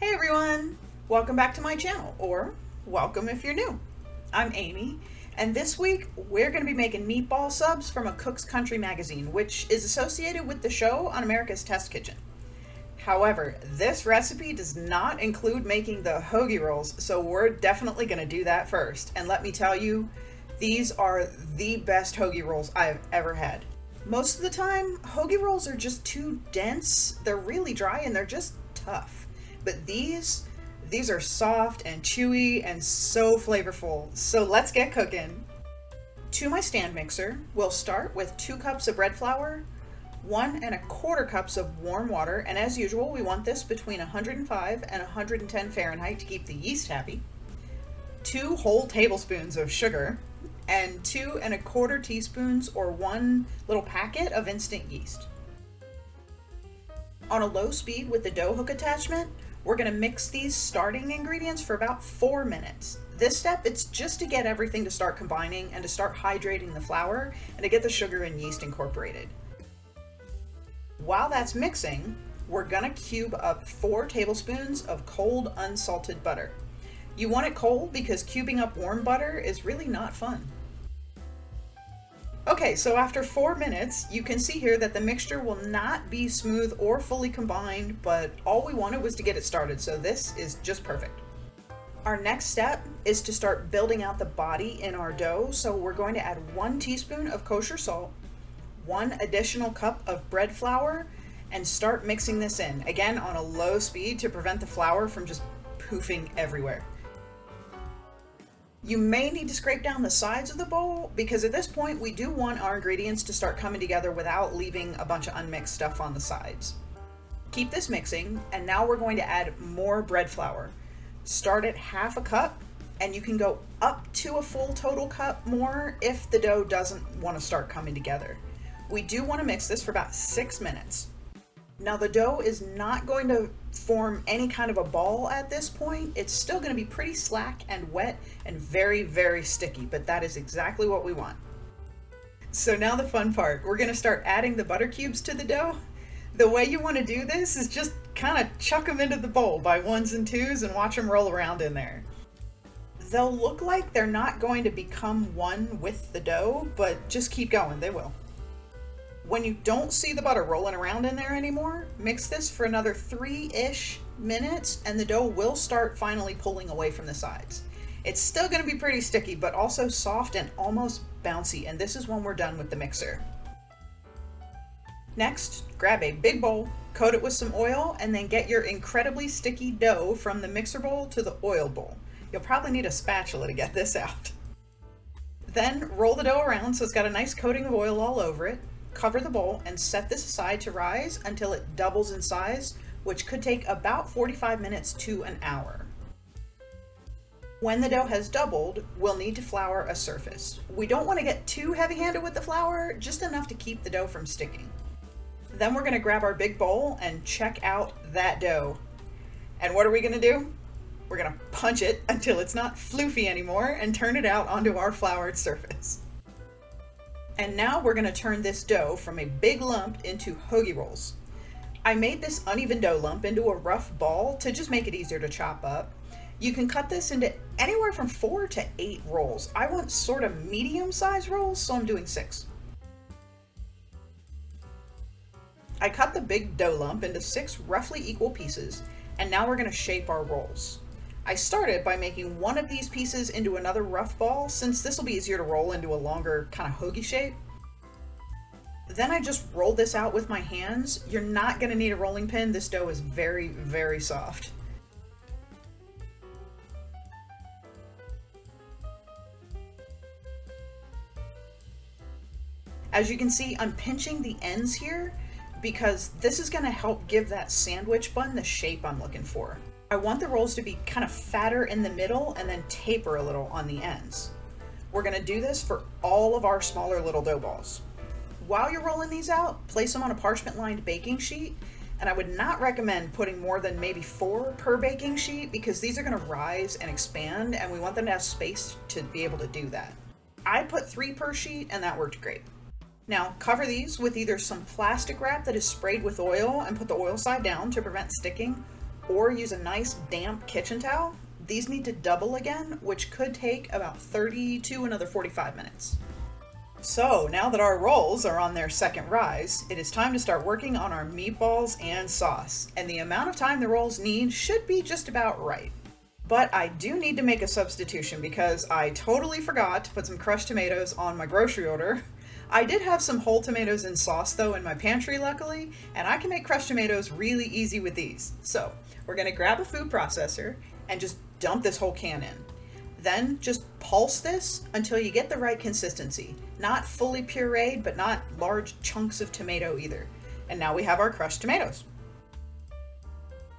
Hey everyone! Welcome back to my channel, or welcome if you're new. I'm Amy, and this week we're going to be making meatball subs from a Cook's Country magazine, which is associated with the show on America's Test Kitchen. However, this recipe does not include making the hoagie rolls, so we're definitely going to do that first. And let me tell you, these are the best hoagie rolls I've ever had. Most of the time, hoagie rolls are just too dense, they're really dry, and they're just tough. But these are soft and chewy and so flavorful. So let's get cooking. To my stand mixer, we'll start with 2 cups of bread flour, 1¼ cups of warm water, and as usual, we want this between 105 and 110 Fahrenheit to keep the yeast happy, 2 whole tablespoons of sugar, and 2¼ teaspoons or 1 little packet of instant yeast. On a low speed with the dough hook attachment, we're going to mix these starting ingredients for about 4 minutes. This step, it's just to get everything to start combining and to start hydrating the flour and to get the sugar and yeast incorporated. While that's mixing, we're going to cube up 4 tablespoons of cold unsalted butter. You want it cold because cubing up warm butter is really not fun. Okay, so after 4 minutes, you can see here that the mixture will not be smooth or fully combined, but all we wanted was to get it started, so this is just perfect. Our next step is to start building out the body in our dough, so we're going to add 1 teaspoon of kosher salt, 1 additional cup of bread flour, and start mixing this in, again on a low speed to prevent the flour from just poofing everywhere. You may need to scrape down the sides of the bowl because at this point we do want our ingredients to start coming together without leaving a bunch of unmixed stuff on the sides. Keep this mixing, and now we're going to add more bread flour. Start at ½ cup, and you can go up to a full total cup more if the dough doesn't want to start coming together. We do want to mix this for about 6 minutes. Now the dough is not going to form any kind of a ball at this point. It's still going to be pretty slack and wet and very, very sticky, but that is exactly what we want. So now the fun part, we're going to start adding the butter cubes to the dough. The way you want to do this is just kind of chuck them into the bowl by 1s and 2s and watch them roll around in there. They'll look like they're not going to become one with the dough, but just keep going, they will. When you don't see the butter rolling around in there anymore, mix this for another 3-ish minutes and the dough will start finally pulling away from the sides. It's still going to be pretty sticky, but also soft and almost bouncy, and this is when we're done with the mixer. Next, grab a big bowl, coat it with some oil, and then get your incredibly sticky dough from the mixer bowl to the oil bowl. You'll probably need a spatula to get this out. Then roll the dough around so it's got a nice coating of oil all over it. Cover the bowl and set this aside to rise until it doubles in size, which could take about 45 minutes to an hour. When the dough has doubled, we'll need to flour a surface. We don't want to get too heavy-handed with the flour, just enough to keep the dough from sticking. Then we're going to grab our big bowl and check out that dough. And what are we going to do? We're going to punch it until it's not floofy anymore and turn it out onto our floured surface. And now we're going to turn this dough from a big lump into hoagie rolls. I made this uneven dough lump into a rough ball to just make it easier to chop up. You can cut this into anywhere from 4 to 8 rolls. I want sort of medium-sized rolls, so I'm doing 6. I cut the big dough lump into 6 roughly equal pieces, and now we're going to shape our rolls. I started by making one of these pieces into another rough ball, since this will be easier to roll into a longer kind of hoagie shape. Then I just rolled this out with my hands. You're not going to need a rolling pin. This dough is very, very soft. As you can see, I'm pinching the ends here because this is going to help give that sandwich bun the shape I'm looking for. I want the rolls to be kind of fatter in the middle and then taper a little on the ends. We're going to do this for all of our smaller little dough balls. While you're rolling these out, place them on a parchment-lined baking sheet, and I would not recommend putting more than maybe 4 per baking sheet because these are going to rise and expand and we want them to have space to be able to do that. I put 3 per sheet and that worked great. Now cover these with either some plastic wrap that is sprayed with oil and put the oil side down to prevent sticking, or use a nice damp kitchen towel. These need to double again, which could take about 30 to another 45 minutes. So now that our rolls are on their second rise, it is time to start working on our meatballs and sauce. And the amount of time the rolls need should be just about right. But I do need to make a substitution because I totally forgot to put some crushed tomatoes on my grocery order. I did have some whole tomatoes and sauce though in my pantry luckily, and I can make crushed tomatoes really easy with these. So we're gonna grab a food processor and just dump this whole can in. Then just pulse this until you get the right consistency. Not fully pureed, but not large chunks of tomato either. And now we have our crushed tomatoes.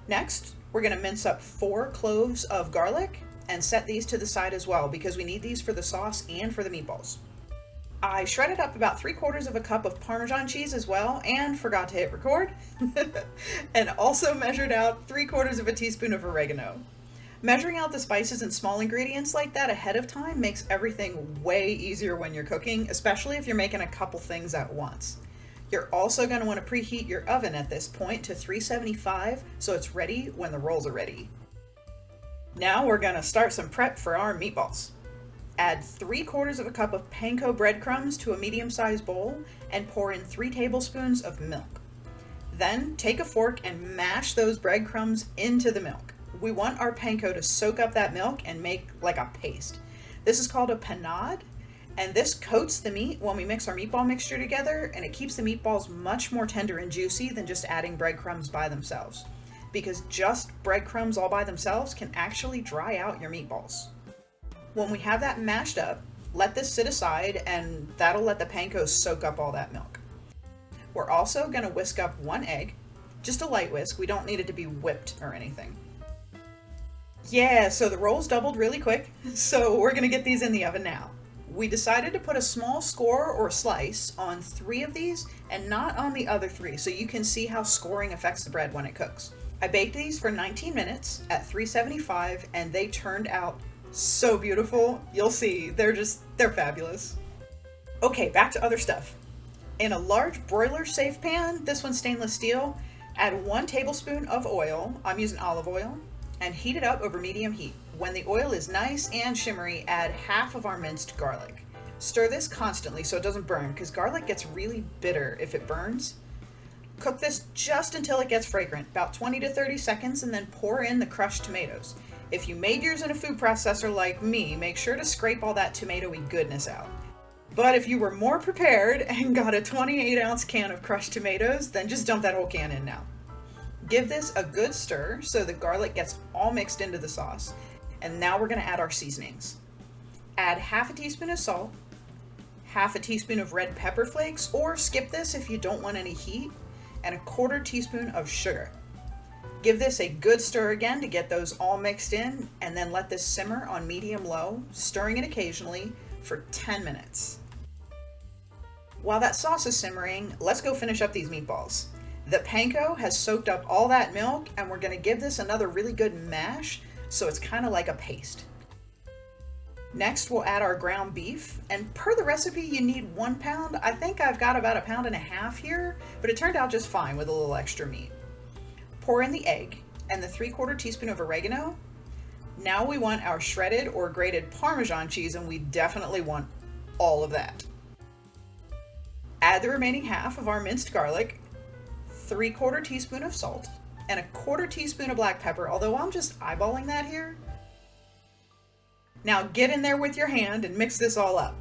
Next, we're gonna mince up 4 cloves of garlic and set these to the side as well because we need these for the sauce and for the meatballs. I shredded up about 3/4 of a cup of Parmesan cheese as well and forgot to hit record. And also measured out 3/4 of a teaspoon of oregano. Measuring out the spices and small ingredients like that ahead of time makes everything way easier when you're cooking, especially if you're making a couple things at once. You're also going to want to preheat your oven at this point to 375 so it's ready when the rolls are ready. Now we're going to start some prep for our meatballs. Add 3/4 of a cup of panko breadcrumbs to a medium-sized bowl and pour in 3 tablespoons of milk. Then take a fork and mash those breadcrumbs into the milk. We want our panko to soak up that milk and make like a paste. This is called a panade, and this coats the meat when we mix our meatball mixture together, and it keeps the meatballs much more tender and juicy than just adding breadcrumbs by themselves, because just breadcrumbs all by themselves can actually dry out your meatballs. When we have that mashed up, let this sit aside, and that'll let the panko soak up all that milk. We're also going to whisk up 1 egg, just a light whisk. We don't need it to be whipped or anything. Yeah, so the rolls doubled really quick, so we're gonna get these in the oven now. We decided to put a small score or slice on 3 of these and not on the other 3, so you can see how scoring affects the bread when it cooks. I baked these for 19 minutes at 375 and they turned out so beautiful. You'll see, they're fabulous. Okay, back to other stuff. In a large broiler safe pan, this one's stainless steel, add 1 tablespoon of oil, I'm using olive oil, and heat it up over medium heat. When the oil is nice and shimmery, add half of our minced garlic. Stir this constantly so it doesn't burn, because garlic gets really bitter if it burns. Cook this just until it gets fragrant, about 20 to 30 seconds, and then pour in the crushed tomatoes. If you made yours in a food processor like me, make sure to scrape all that tomatoey goodness out. But if you were more prepared and got a 28-ounce can of crushed tomatoes, then just dump that whole can in now. Give this a good stir so the garlic gets all mixed into the sauce. And now we're going to add our seasonings. Add half a teaspoon of salt, half a teaspoon of red pepper flakes, or skip this if you don't want any heat, and a 1/4 teaspoon of sugar. Give this a good stir again to get those all mixed in, and then let this simmer on medium-low, stirring it occasionally for 10 minutes. While that sauce is simmering, let's go finish up these meatballs. The panko has soaked up all that milk, and we're going to give this another really good mash so it's kind of like a paste. Next, we'll add our ground beef, and per the recipe you need 1 pound. I think I've got about 1.5 pounds here, but it turned out just fine with a little extra meat. Pour in the egg and the 3/4 teaspoon of oregano. Now we want our shredded or grated Parmesan cheese, and we definitely want all of that. Add the remaining half of our minced garlic, 3/4 teaspoon of salt, and a 1/4 teaspoon of black pepper, although I'm just eyeballing that here. Now get in there with your hand and mix this all up.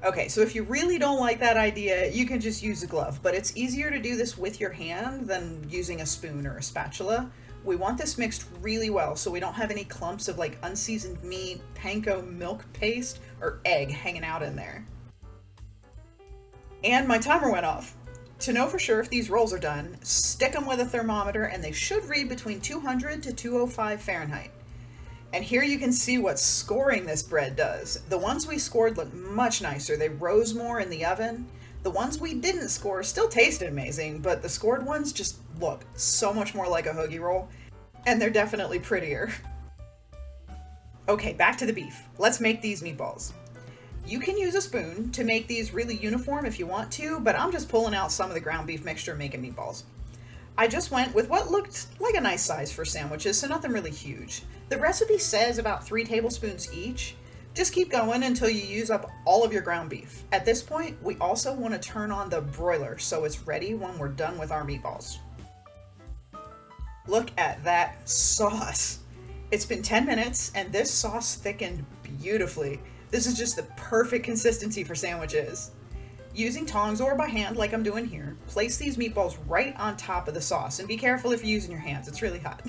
Okay, so if you really don't like that idea, you can just use a glove, but it's easier to do this with your hand than using a spoon or a spatula. We want this mixed really well so we don't have any clumps of like unseasoned meat, panko milk paste, or egg hanging out in there. And my timer went off. To know for sure if these rolls are done, stick them with a thermometer and they should read between 200 to 205 Fahrenheit. And here you can see what scoring this bread does. The ones we scored look much nicer. They rose more in the oven. The ones we didn't score still tasted amazing, but the scored ones just look so much more like a hoagie roll, and they're definitely prettier. Okay, back to the beef. Let's make these meatballs. You can use a spoon to make these really uniform if you want to, but I'm just pulling out some of the ground beef mixture making meatballs. I just went with what looked like a nice size for sandwiches, so nothing really huge. The recipe says about 3 tablespoons each. Just keep going until you use up all of your ground beef. At this point, we also want to turn on the broiler so it's ready when we're done with our meatballs. Look at that sauce. It's been 10 minutes and this sauce thickened beautifully. This is just the perfect consistency for sandwiches. Using tongs or by hand like I'm doing here, place these meatballs right on top of the sauce, and be careful if you're using your hands, it's really hot.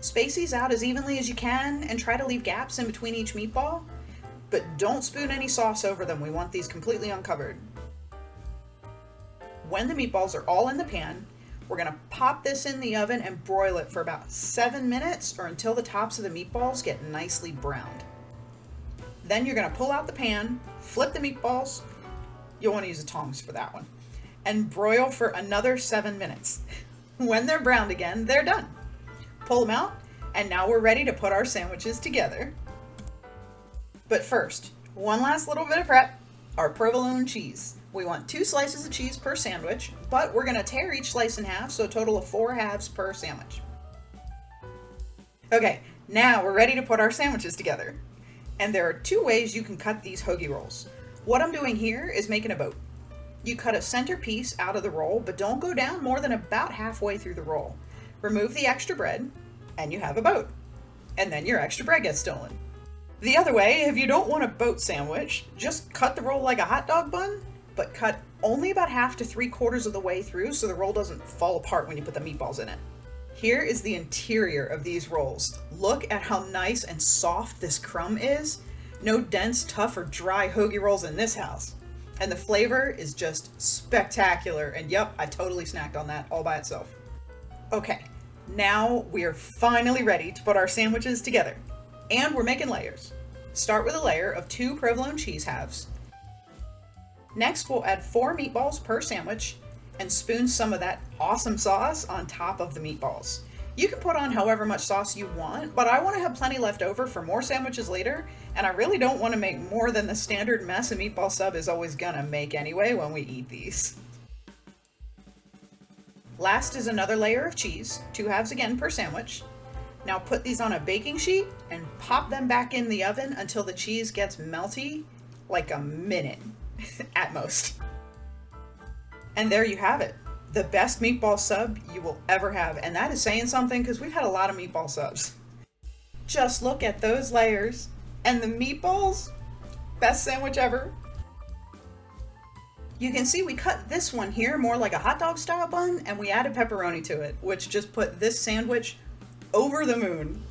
Space these out as evenly as you can and try to leave gaps in between each meatball, but don't spoon any sauce over them. We want these completely uncovered. When the meatballs are all in the pan, we're gonna pop this in the oven and broil it for about 7 minutes or until the tops of the meatballs get nicely browned. Then you're gonna pull out the pan, flip the meatballs, you'll want to use the tongs for that one, and broil for another 7 minutes. When they're browned again, they're done. Pull them out, and now we're ready to put our sandwiches together. But first, one last little bit of prep, our provolone cheese. We want 2 slices of cheese per sandwich, but we're going to tear each slice in half, so a total of 4 halves per sandwich. Okay, now we're ready to put our sandwiches together. And there are 2 ways you can cut these hoagie rolls. What I'm doing here is making a boat. You cut a center piece out of the roll, but don't go down more than about halfway through the roll. Remove the extra bread, and you have a boat. And then your extra bread gets stolen. The other way, if you don't want a boat sandwich, just cut the roll like a hot dog bun, but cut only about half to 3/4 of the way through so the roll doesn't fall apart when you put the meatballs in it. Here is the interior of these rolls. Look at how nice and soft this crumb is. No dense, tough, or dry hoagie rolls in this house. And the flavor is just spectacular. And yep, I totally snacked on that all by itself. Okay, now we are finally ready to put our sandwiches together. And we're making layers. Start with a layer of 2 provolone cheese halves. Next, we'll add 4 meatballs per sandwich and spoon some of that awesome sauce on top of the meatballs. You can put on however much sauce you want, but I want to have plenty left over for more sandwiches later, and I really don't want to make more than the standard mess a meatball sub is always gonna make anyway when we eat these. Last is another layer of cheese, 2 halves again per sandwich. Now put these on a baking sheet and pop them back in the oven until the cheese gets melty, like a minute at most. And there you have it. The best meatball sub you will ever have. And that is saying something because we've had a lot of meatball subs. Just look at those layers. And the meatballs, best sandwich ever. You can see we cut this one here more like a hot dog style bun, and we added pepperoni to it, which just put this sandwich over the moon.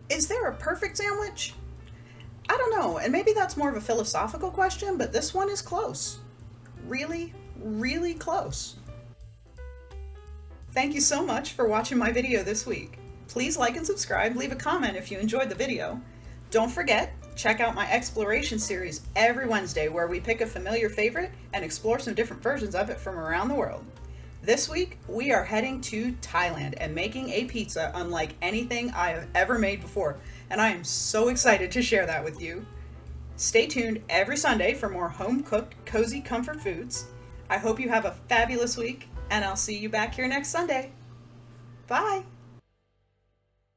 Is there a perfect sandwich? I don't know, and maybe that's more of a philosophical question, but this one is close. Really, really close. Thank you so much for watching my video this week. Please like and subscribe, leave a comment if you enjoyed the video. Don't forget, check out my exploration series every Wednesday where we pick a familiar favorite and explore some different versions of it from around the world. This week, we are heading to Thailand and making a pizza unlike anything I have ever made before, and I am so excited to share that with you. Stay tuned every Sunday for more home-cooked, cozy comfort foods. I hope you have a fabulous week, and I'll see you back here next Sunday. Bye!